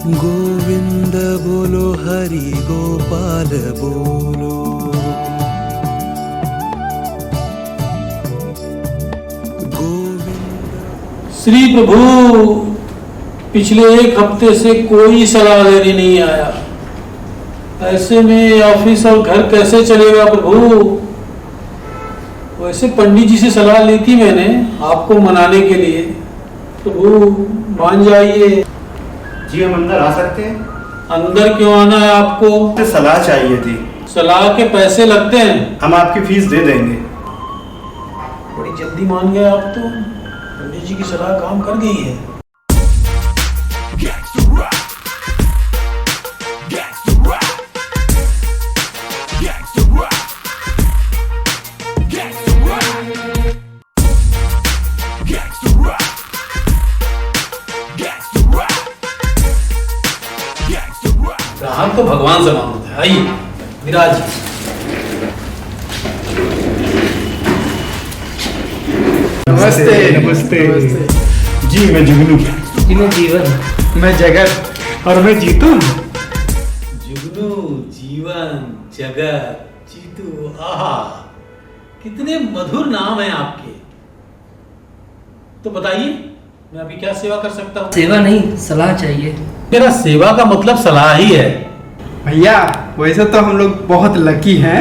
गोविंद बोलो हरि गोपाल बोलो। श्री प्रभु, पिछले एक हफ्ते से कोई सलाह लेने नहीं आया। ऐसे में ऑफिस और घर कैसे चलेगा प्रभु? वैसे पंडित जी से सलाह ली थी मैंने आपको मनाने के लिए। प्रभु मान जाइए। जी हम अंदर आ सकते हैं? अंदर क्यों आना है आपको? तो सलाह चाहिए थी। सलाह के पैसे लगते हैं। हम आपकी फीस दे देंगे। बड़ी जल्दी मान गए आप तो। पंडित जी की सलाह काम कर गई है। ग्राहक तो भगवान से मांगता है। आइए विराज। नमस्ते। नमस्ते। जी मैं जुगनू। जी मैं जीवन। मैं जगत। और मैं जीतू। जुगनू, जीवन, जगत, जीतू, आहा कितने मधुर नाम हैं आपके। तो बताइए मैं अभी क्या सेवा कर सकता हूँ? सेवा नहीं, सलाह चाहिए। मेरा सेवा का मतलब सलाह ही है। भैया वैसे तो हम लोग बहुत लकी हैं।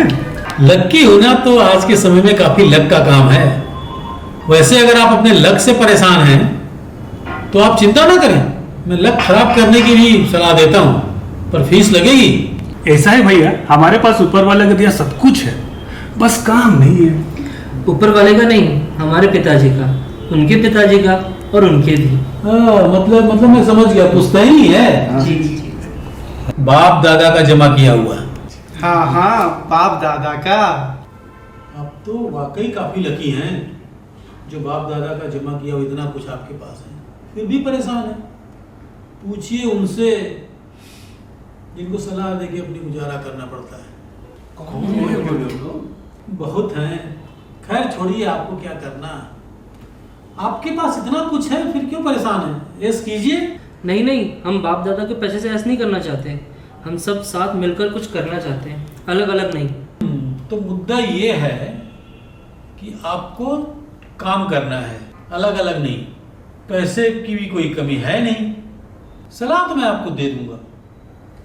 लक होना तो आज के समय में काफी लक का काम है। वैसे अगर आप अपने लक से परेशान हैं तो आप चिंता ना करें, मैं लक खराब करने की भी सलाह देता हूँ, पर फीस लगेगी। ऐसा है भैया, हमारे पास ऊपर वाले का दिया सब कुछ है, बस काम नहीं है। ऊपर वाले का नहीं, हमारे पिताजी का, उनके पिताजी का और उनके भी। मतलब मैं समझ गया, पुश्तैनी है। जी जी जी। बाप दादा का जमा किया हुआ। हाँ हाँ, बाप दादा का। आप तो वाकई काफी लकी हैं जो बाप दादा का जमा किया हुआ इतना कुछ आपके पास है, फिर भी परेशान है। पूछिए उनसे जिनको सलाह देके अपनी गुजारा करना पड़ता है। बहुत हैं। खैर छोड़िए, आपको क्या करना। आपके पास इतना कुछ है, फिर क्यों परेशान है? ऐस कीजिए। नहीं नहीं, हम बाप दादा के पैसे से ऐसा नहीं करना चाहते। हम सब साथ मिलकर कुछ करना चाहते हैं, अलग अलग नहीं। तो मुद्दा ये है कि आपको काम करना है, अलग अलग नहीं। पैसे की भी कोई कमी है नहीं। सलाह तो मैं आपको दे दूंगा,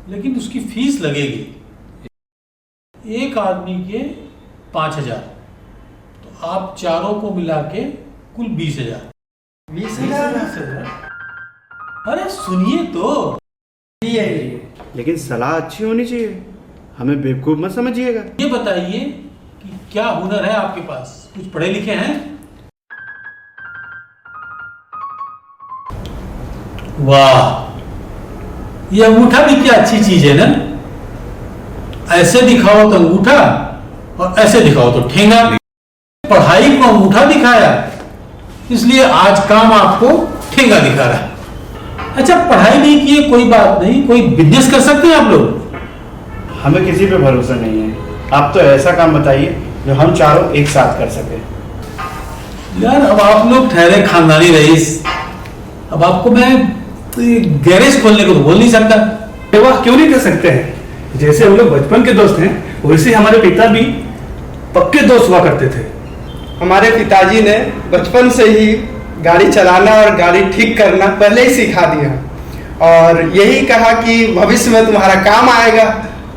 लेकिन उसकी फीस लगेगी। एक आदमी के 5,000, तो आप चारों को मिला के कुल 20,000। 20,000? अरे सुनिए तो। लेकिन सलाह अच्छी होनी चाहिए, हमें बेवकूफ मत समझिएगा। ये बताइए कि क्या हुनर है आपके पास? कुछ पढ़े लिखे हैं? वाह, ये अंगूठा भी क्या अच्छी चीज है ना। ऐसे दिखाओ तो अंगूठा और ऐसे दिखाओ तो ठेंगा। पढ़ाई को अंगूठा दिखाया, इसलिए आज काम आपको ठेंगा दिखा रहा है। अच्छा, पढ़ाई नहीं की है कोई बात नहीं, कोई बिजनेस कर सकते हैं आप लोग। हमें किसी पे भरोसा नहीं है। आप तो ऐसा काम बताइए जो हम चारों एक साथ कर सके। यार अब आप लोग ठहरे खानदानी रईस, अब आपको मैं गैरेज खोलने को तो बोल नहीं सकता। सेवा क्यों नहीं कर सकते हैं? जैसे हम लोग बचपन के दोस्त हैं, वैसे हमारे पिता भी पक्के दोस्त हुआ करते थे। हमारे पिताजी ने बचपन से ही गाड़ी चलाना और गाड़ी ठीक करना पहले ही सिखा दिया, और यही कहा कि भविष्य में तुम्हारा काम आएगा,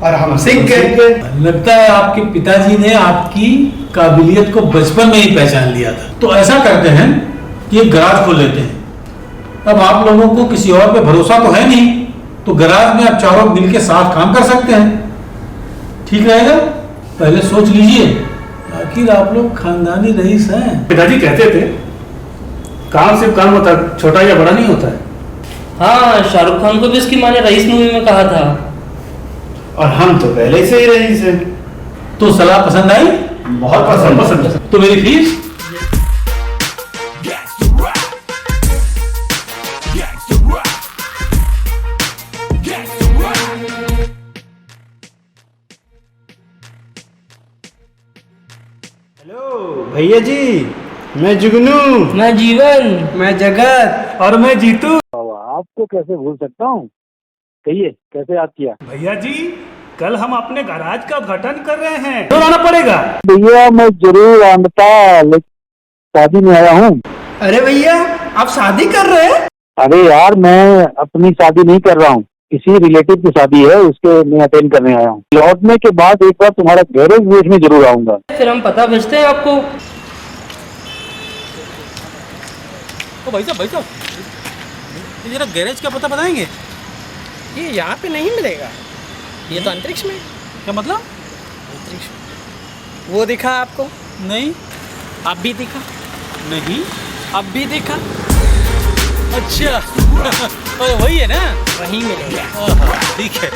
और हम सीख गए। लगता है आपके पिताजी ने आपकी काबिलियत को बचपन में ही पहचान लिया था। तो ऐसा करते हैं कि एक गराज खोल लेते हैं। अब आप लोगों को किसी और पे भरोसा तो है नहीं, तो गराज में आप चारों मिलके साथ काम कर सकते हैं। ठीक रहेगा? पहले सोच लीजिए, आखिर आप लोग खानदानी रईस हैं। पिताजी कहते थे काम सिर्फ काम होता है, छोटा या बड़ा नहीं होता है। हाँ, शाहरुख खान को भी इसकी माने रईस मूवी में कहा था। और हम तो पहले से ही रईस हैं। तो सलाह पसंद आई? बहुत पसंद। तो मेरी फीस? हेलो भैया जी, मैं जुगनू। मैं जीवन। मैं जगत। और मैं जीतू। आपको कैसे भूल सकता हूँ। कहिए कैसे याद किया? भैया जी, कल हम अपने गैराज का उद्घाटन कर रहे हैं, तो आना पड़ेगा। भैया मैं जरूर आनता, लेकिन शादी में आया हूँ। अरे भैया, आप शादी कर रहे हैं? अरे यार, मैं अपनी शादी नहीं कर रहा हूँ, किसी रिलेटिव की शादी है, उसके मैं अटेंड करने आया हूँ। लौटने के बाद एक बार तुम्हारा गैरेज देखने जरूर आऊंगा। फिर हम पता भेजते हैं आपको। तो भाई साहब ये जरा गैरेज का पता बताएंगे? ये यहाँ पे नहीं मिलेगा, ये तो अंतरिक्ष में। क्या मतलब? अंतरिक्ष वो दिखा आपको? नहीं। अब भी दिखा? नहीं। अब भी दिखा? अच्छा और वही है ना? वहीं मिलेगा। ठीक है।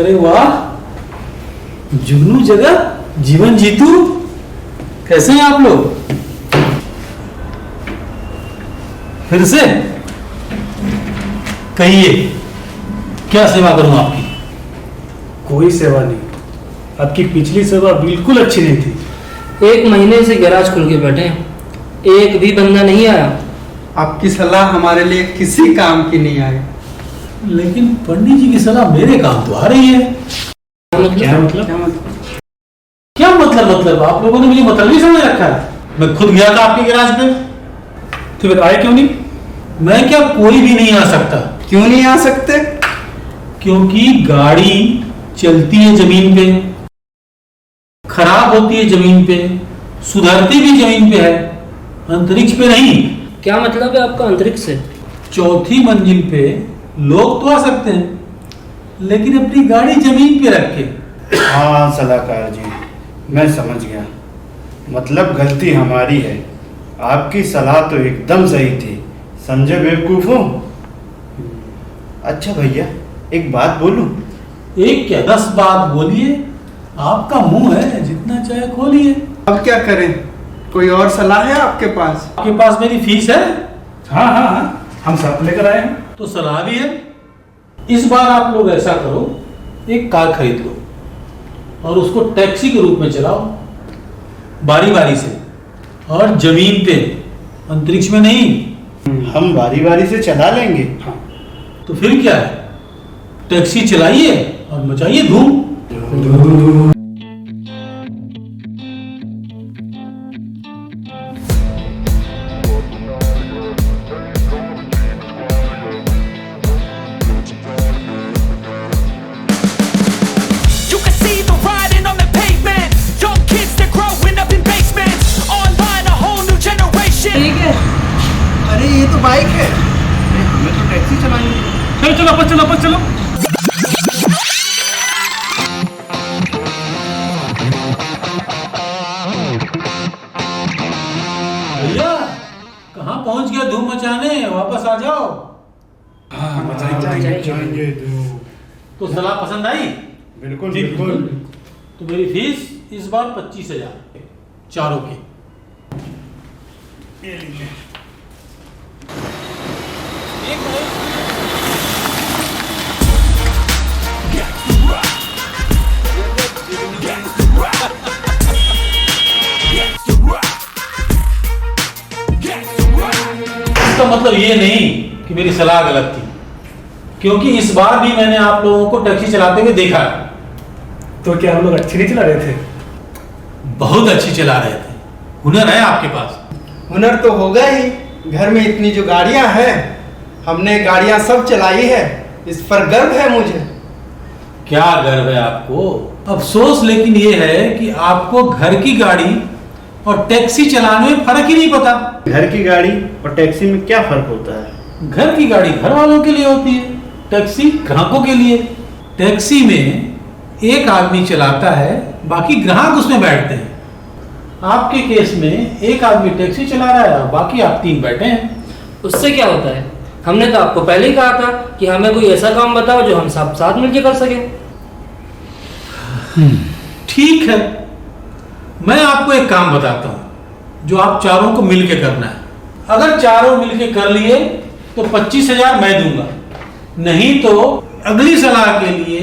अरे वाह, जुगनू जगह जीवन जीतू, कैसे हैं आप लोग? फिर से कहिए, क्या सेवा करूं आपकी? कोई सेवा नहीं, आपकी पिछली सेवा बिल्कुल अच्छी नहीं थी। 1 महीने से गैराज खुल के बैठे हैं, एक भी बंदा नहीं आया। आपकी सलाह हमारे लिए किसी काम की नहीं आई। लेकिन पंडित जी की सलाह मेरे काम तो आ रही है। क्या मतलब? क्या मतलब आप लोगों ने मुझे मतलब ही समझ रखा है। मैं खुद गया था आपके गैराज पे। तो फिर आए क्यों नहीं? मैं क्या, कोई भी नहीं आ सकता। क्यों नहीं आ सकते? क्योंकि गाड़ी चलती है जमीन पे, खराब होती है जमीन पे, सुधरती भी जमीन पे है, अंतरिक्ष पे नहीं। क्या मतलब है आपका अंतरिक्ष से? 4थी मंजिल पे लोग तो आ सकते हैं, लेकिन अपनी गाड़ी जमीन पे रख के। हाँ सलाहकार जी, मैं समझ गया, मतलब गलती हमारी है। आपकी सलाह तो एकदम सही थी, समझे बेवकूफ हो। अच्छा भैया, एक बात बोलूं? एक क्या 10 बात बोलिए, आपका मुंह है, जितना चाहे खोलिए। अब क्या करें? कोई और सलाह है आपके पास? आपके पास मेरी फीस है? हाँ, हम साथ लेकर आए हैं। तो सलाह भी है। इस बार आप लोग ऐसा करो, एक कार खरीद लो और उसको टैक्सी के रूप में चलाओ, बारी बारी से, और जमीन पे, अंतरिक्ष में नहीं। हम बारी बारी से चला लेंगे। हाँ। तो फिर क्या है, टैक्सी चलाइए और मचाइए धूम। अरे ये तो बाइक है, हमें तो टैक्सी चलाएंगे। चलो। भैया कहाँ पहुंच गया धूम मचाने, वापस आ जाओ। हाँ, बताएंगे। तो सलाह पसंद आई? बिल्कुल ठीक, बिल्कुल। तो मेरी फीस इस बार 25,000 चारों की। एक मिनट। इसका मतलब ये नहीं कि मेरी सलाह गलत थी, क्योंकि इस बार भी मैंने आप लोगों को टैक्सी चलाते हुए देखा। तो क्या हम लोग अच्छी नहीं चला रहे थे? बहुत अच्छी चला रहे थे, हुनर है आपके पास। हुनर तो होगा ही, घर में इतनी जो गाड़ियां हैं, हमने गाड़ियां सब चलाई है, इस पर गर्व है मुझे। क्या गर्व है आपको? अफसोस लेकिन ये है कि आपको घर की गाड़ी और टैक्सी चलाने में फर्क ही नहीं पता। घर की गाड़ी और टैक्सी में क्या फर्क होता है? घर की गाड़ी घर वालों के लिए होती है, टैक्सी ग्राहकों के लिए। टैक्सी में एक आदमी चलाता है, बाकी ग्राहक उसमें बैठते हैं। आपके केस में एक आदमी टैक्सी चला रहा है और बाकी आप 3 बैठे हैं। उससे क्या होता है? हमने तो आपको पहले ही कहा था कि हमें कोई ऐसा काम बताओ जो हम सब साथ मिलकर कर सके। ठीक है, मैं आपको एक काम बताता हूं जो आप चारों को मिलके करना है। अगर चारों मिलके कर लिए तो 25,000 मैं दूंगा, नहीं तो अगली सलाह के लिए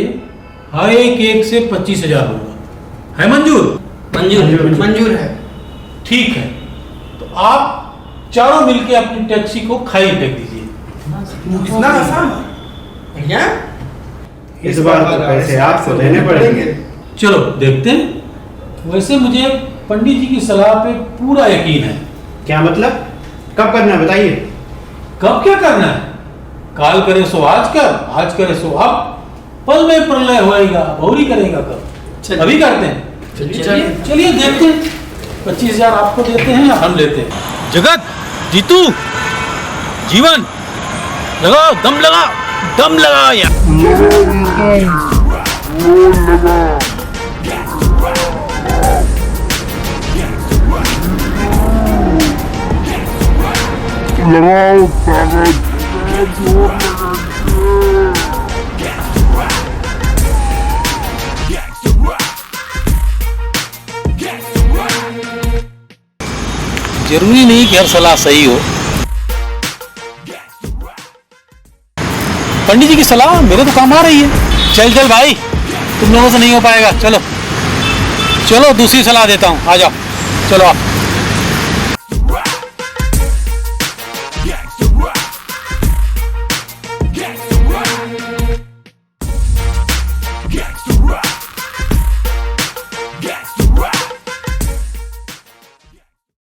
हर एक से 25,000 होगा। है मंजूर? मंजूर है। ठीक है, तो आप चारों मिलके अपनी टैक्सी को खाई फेंक दीजिए। इतना आसान? बढ़िया। इस बार तो पैसे आपको देने पड़ेंगे। चलो देखते हैं। वैसे मुझे पंडित जी की सलाह पे पूरा यकीन है। क्या मतलब? कब करना है बताइए। कब क्या करना है? काल करे सो आज कर, आज करे सो अब, पल में प्रलय होएगा, भौरी करेगा कब। अभी करते हैं। चलिए देखते हैं। 25,000 आपको देते हैं या हम लेते हैं? जगत, जीतू, जीवन, लगाओ, दम लगा, दम लगा यार। जरूरी नहीं कि हर सलाह सही हो। पंडित जी की सलाह मेरे तो काम आ रही है। चल चल भाई, तुम लोगों से नहीं हो पाएगा। चलो चलो, दूसरी सलाह देता हूँ, आ जाओ, चलो आप।